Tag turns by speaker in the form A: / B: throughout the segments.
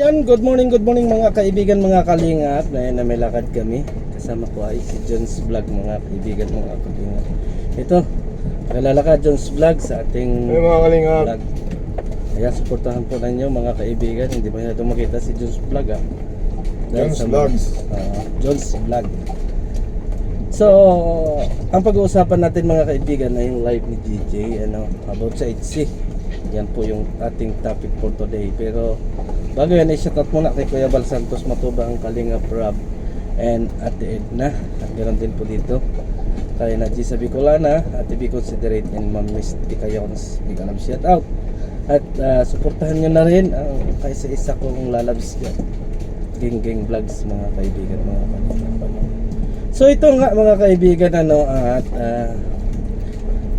A: Ayan, good morning mga kaibigan, mga kalingap. Ngayon na may lakad kami. Kasama ko ay si John's Vlog, mga kaibigan, mga kalingap. Ito, nalalakad John's Vlog sa ating
B: mga kalingap
A: vlog. Kaya suportahan po ninyo mga kaibigan. Hindi ba nyo makita si John's Vlog
B: John's Vlogs.
A: John's Vlog. So, ang pag-uusapan natin mga kaibigan ay yung live ni DJ about sa HC. Yan po yung ating topic for today. Pero bago yan, i-shoutout muna kay Kuya Bal Santos Matuba, ang Kalingap Rob, and Ate Edna. At ganoon din po dito kay Nadji sa Bicolana, Ate Be Considerate, and Ma'am Miss Tikayons. Big love shout out. At suportahan nyo na rin ang kaisa-isa kong lalabs dyan, Ging Vlogs, mga kaibigan, mga kalingap. So ito nga mga kaibigan, at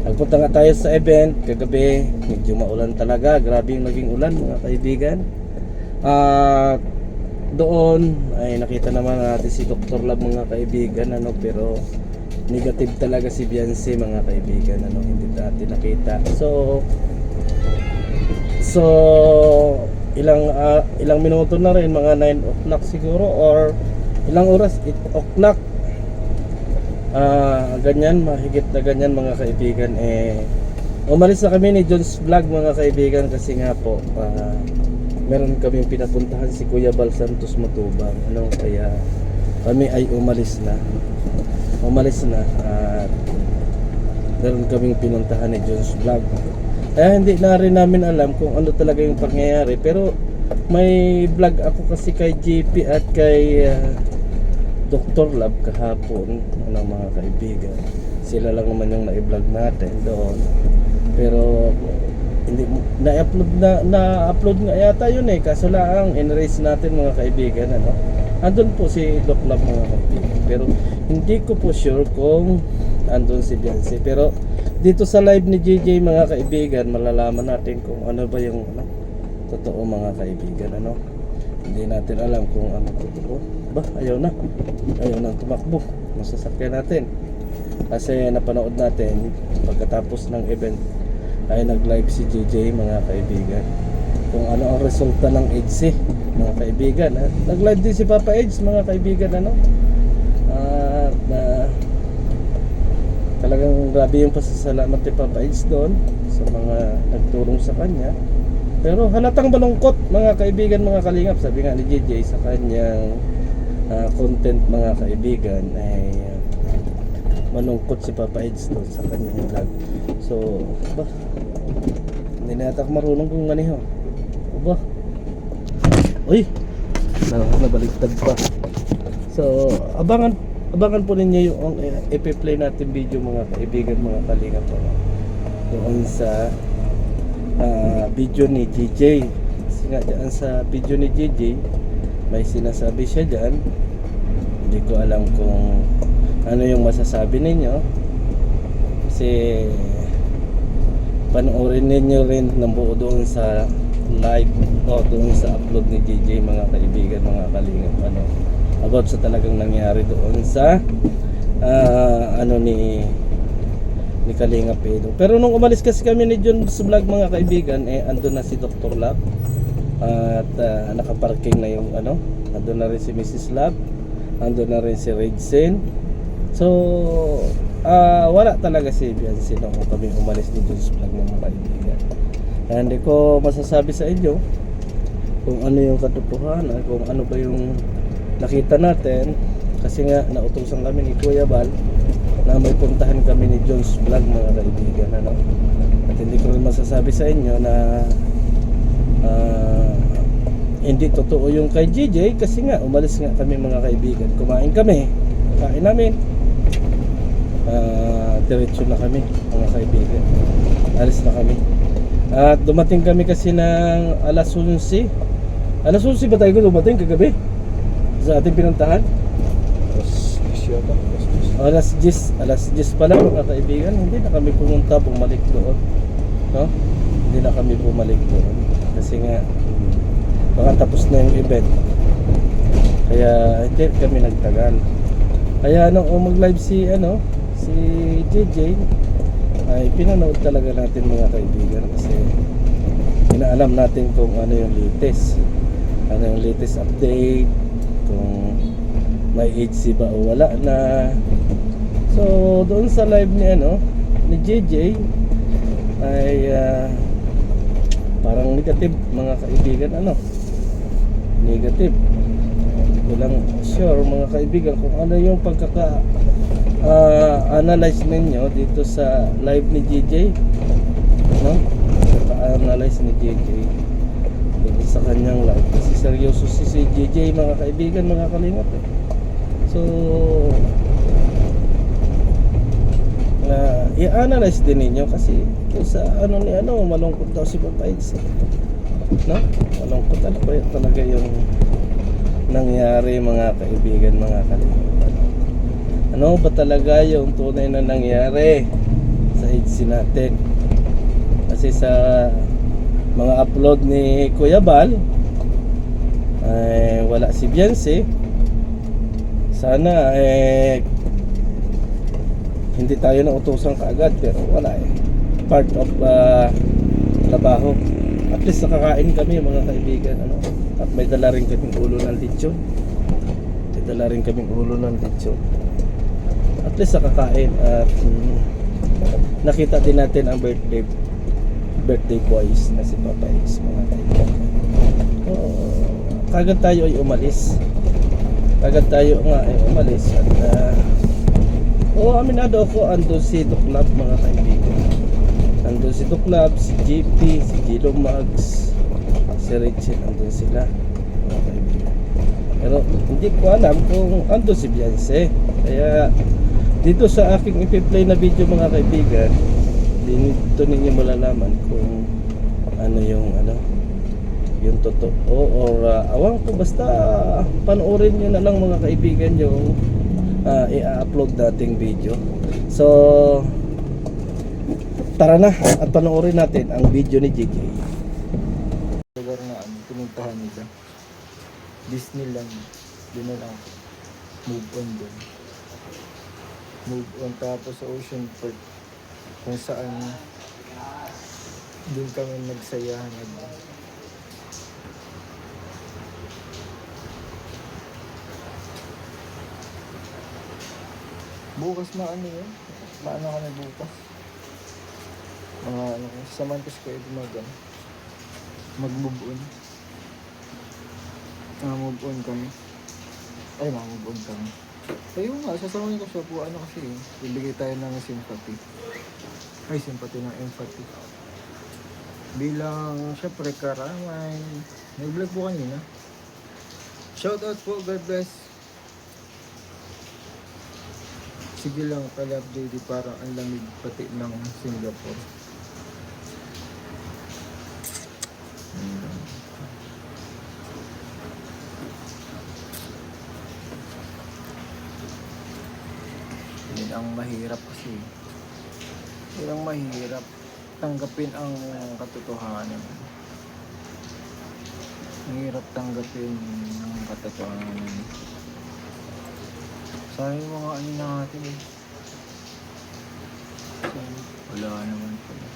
A: nagpunta nga tayo sa event kagabi. Medyo maulan talaga, grabe yung naging ulan mga kaibigan. Doon ay nakita naman natin si Dr. Love mga kaibigan, pero negative talaga si Beyonce mga kaibigan, hindi natin nakita. So ilang minuto na rin, mga 9 o'clock siguro, or ilang oras, 8 o'clock, ganyan, mahigit na ganyan mga kaibigan, umalis na kami ni John's Vlog mga kaibigan, kasi nga po meron kaming pinapuntahan si Kuya Bal Santos Matubang, kaya kami ay umalis na at meron kaming pinuntahan ni John's Vlog. Hindi na rin namin alam kung ano talaga yung pangyayari, pero may vlog ako kasi kay JP at kay Dr. Love kahapon, mga kaibigan. Sila lang naman yung na-vlog natin doon. Pero hindi na-upload nga yata yun, kaso lang in-erase natin mga kaibigan, andun po si Doc Love mga kaibigan, pero hindi ko po sure kung andun si Beyonce. Pero dito sa live ni JJ mga kaibigan, malalaman natin kung ano ba yung totoo mga kaibigan. Hindi natin alam kung ano totoo. Ayaw na tumakbo masasakyan natin, kasi napanood natin pagkatapos ng event ay nag-live si JJ mga kaibigan, kung ano ang resulta ng EDC mga kaibigan. Nag-live din si Papa Eds mga kaibigan, talagang grabe yung pasasalamat ni Papa Eds doon sa mga nagtulong sa kanya. Pero halatang malungkot mga kaibigan, mga kalingap. Sabi nga ni JJ sa kanyang content mga kaibigan, ay malungkot si Papa Eds doon sa kanyang vlog. So hindi na yata marunong kung ganiho. Uy, nabaliktad pa. So abangan po ninyo yung ipi-play natin video mga kaibigan, mga kalingap, doon sa video ni JJ. Kasi nga dyan sa video ni JJ may sinasabi siya dyan. Hindi ko alam kung ano yung masasabi ninyo, kasi panoorin ninyo rin ng buo doon sa live o doon sa upload ni JJ mga kaibigan, mga kalingap, about sa talagang nangyari doon sa ni Kalingap Edo. Pero nung umalis kasi kami ni John's Vlog mga kaibigan, andun na si Dr. Love at nakaparking na yung andun na rin si Mrs. Love, andun na rin si Redsen. So wala talaga si Beyonce nung kami umalis ni John's Vlog mga kaibigan. Hindi ko masasabi sa inyo kung ano yung katotohanan, kung ano ba yung nakita natin, kasi nga nautusan kami ni Kuya Bal na may puntahan kami ni John's Vlog mga kaibigan, at hindi ko rin masasabi sa inyo na hindi totoo yung kay JJ, kasi nga umalis nga kami mga kaibigan, kain namin, diretso na kami mga kaibigan, alis na kami. At dumating kami kasi ng alas 11 ba tayo dumating kagabi sa ating pinuntahan? Alas 10 pala mga kaibigan. Hindi na kami bumalik doon, hindi na kami bumalik doon kasi nga baka tapos na yung event, kaya hindi kami nagtagal. Kaya nung mag-live si JJ, ay pinanood talaga natin mga kaibigan, kasi inaalam natin kung ano yung latest. ano yung latest update, kung may HC ba o wala na. So doon sa live ni ni JJ ay parang negative mga kaibigan, negative. Hindi ko lang sure mga kaibigan kung ano yung analyze ninyo dito sa live ni JJ, analyze ni JJ dito sa kanyang live, kasi seryoso si JJ mga kaibigan, mga kalingap So i-analyze din ninyo, kasi sa malungkot daw si Papayds, malungkot talaga yung nangyari mga kaibigan, mga kalingap. Ano ba talaga yung tunay na nangyari sa HC natin? Kasi sa mga upload ni Kuya Bal ay wala si Beyonce. Sana hindi tayo nautusan kaagad, pero wala part of trabaho. At least nakakain kami mga kaibigan, at may dala rin kaming ulo ng lechon. At least nakakain, at nakita din natin ang birthday boys na si Papayds, mga kaibigan. Kagad tayo ay umalis. At aminado ako, andun si Duklab, mga kaibigan. Andun si Duklab, si JP, si Gilo Mags, si Rachel, andun sila, mga kaibigan. Pero hindi ko alam kung andun si Beyonce. Kaya dito sa aking ipi-play na video, mga kaibigan, dito ninyo malalaman kung ano yung totoo or awang ko. Basta panoorin nyo na lang, mga kaibigan, yung i-upload nating video. So tara na at panoorin natin ang video ni JJ.
C: Lugar na pinuntahan nila, Disneyland. Doon na lang move on doon. Move on, tapos sa Ocean Park, kung saan doon kami nagsayahan. Bukas na yun? Paano kami bukas? Samahan ko si Kuya mag-move on. Move on kami. Move on kami. Ayun nga, sasamahin ko siya po, kasi bibigay tayo ng sympathy. Sympathy ng empathy. Bilang, syempre, karamay. Nag-vlog po kanina. Shoutout po, God bless. Sige lang, Kalab JD, parang ang lamig pati ng Singapore. Yun ang mahirap kasi. Yun ang mahirap. Tanggapin ang katotohanan. Mahirap tanggapin ang katotohanan. Sayang yung mga natin wala naman pala.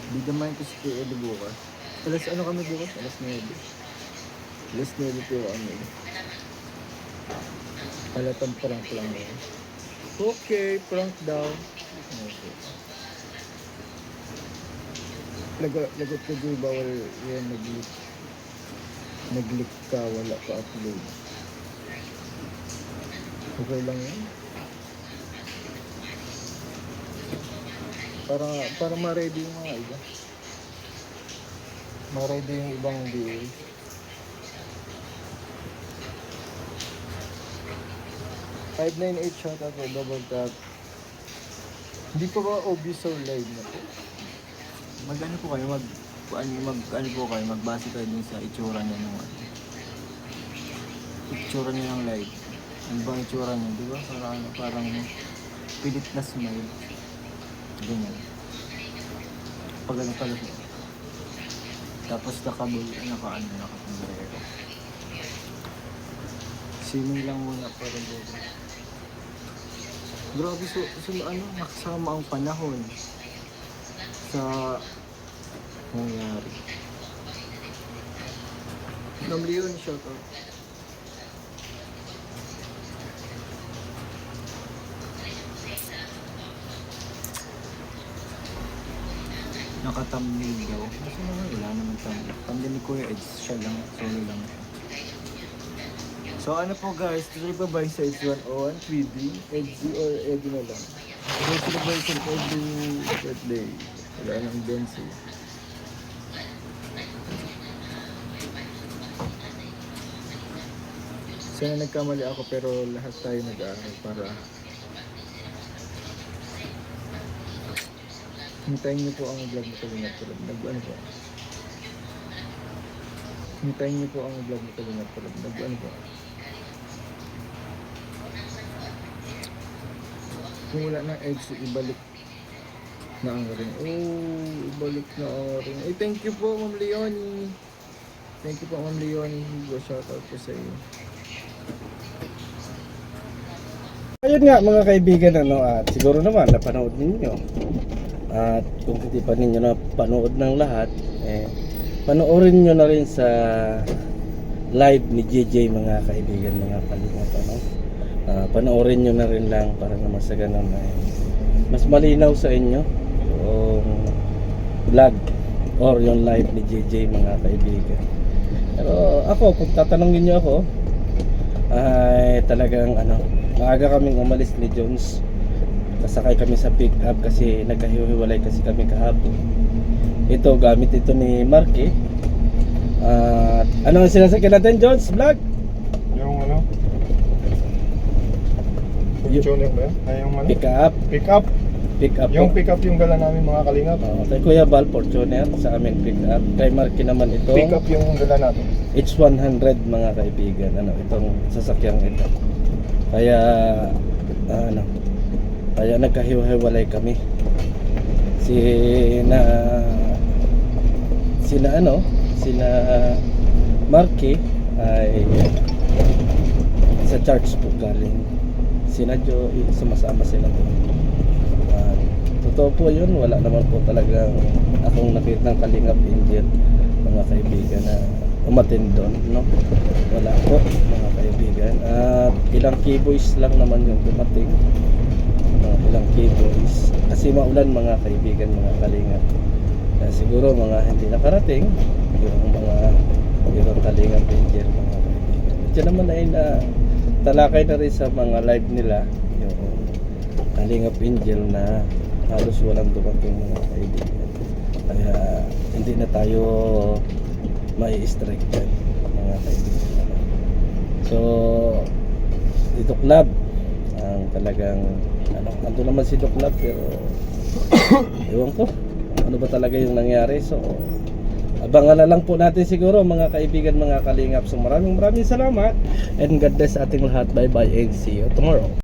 C: Di naman ko si Kuya Edo bukas. Kami bukas? Alas 9. Alas 9 po kami. Halatang prank lang yun. Okay, prank daw. Okay. Lagot ko dito, bawal yan nag-leak ka, wala ka upload. Okay lang yun. Para ma-ready yung mga iba. Ma-ready yung ibang viewers. $598 shoutout po, double tap. Hindi pa ba obvious sa live na po? Mag-ano po kayo? Magbase kayo din sa itsura niya ng itsura niya ng live. Ano bang itsura niya, di ba? Parang pilit na smile. Ganyan. Pag ano pala siya. Tapos naka-sombrero. Swimming lang muna para dito. Grabe, nakasama ang panahon sa nangyari. Ma'am Leon, shout out. Naka-thumbnail daw. Kasi naman wala naman thumbnail. Thumbnail ni Kuya Eds, siya lang, solo lang siya. So ano po guys, tuloy pa ba yung sa H101, 3D, Edsy or Eddie na lang? So celebration for Eddie birthday. Wala nang Benzi. Sana nagkamali ako pero lahat tayo nag-aaral para hintayin niyo po ang vlog ni Kalingap Tulad. Nag-ano po? Hintayin niyo po ang vlog ni Kalingap Tulad. Nag-ano po? Kung wala na eggs, ibalik na ang ring. Oh, ibalik na ang ring. Eh, thank you po, Ma'am Leonie. Thank you po, Ma'am Leonie. Shoutout po sa iyo.
A: Ayun nga mga kaibigan, ano, at siguro naman napanood ninyo. At kung hindi pa ninyo napanood ng lahat, panoorin nyo na rin sa live ni JJ mga kaibigan, mga kalingap, ano. Panoorin nyo na rin lang para naman sa ganun mas malinaw sa inyo yung vlog or yung live ni JJ mga kaibigan. Pero ako, kung tatanungin nyo ako, ay talagang ano, maaga kaming umalis ni Jones. Kasakay kami sa pick up kasi nagkahiwalay kasi kami kahapon. Ito, gamit ito ni Marky. At ano ang sinasakyan natin, Jones? Vlog?
B: Yung ano? Fortuner ba yan? Ay, yung ano?
A: Pick up.
B: Pick up.
A: Pick up.
B: Yung pick up yung dala namin mga kalingap.
A: Kay Kuya Bal, Fortuner. Sa amin pick up. Kay Marky naman ito.
B: Pick up yung dala natin.
A: H100 mga kaibigan. Ano, itong sasakyang ito. Kaya ano, kaya nagkahiwalay kami. Sina Marky ay sa church po galing. Sina Jo, sumasama sila po. Totoo po yun, wala naman po talagang akong nakita ng Kalingap Angel mga kaibigan na umattend doon, no? Wala po mga kaibigan. At ilang keyboys lang naman yung dumating. Ilang keyboys kasi maulan mga kaibigan, mga Kalingap. Kaya siguro mga hindi nakarating yung Kalingap Angel mga kaibigan. At yan naman ay na talakay na rin sa mga live nila yung Kalingap Angel na halos walang dumating mga kaibigan. Kaya hindi na tayo mai-strike dyan mga kaibigan. So dito club ang talagang ano, ando naman si Doc Lab pero ewan ko ano ba talaga yung nangyari. So abangan na lang po natin siguro mga kaibigan, mga Kalingap. So maraming salamat and God bless ating lahat. Bye bye and see you tomorrow.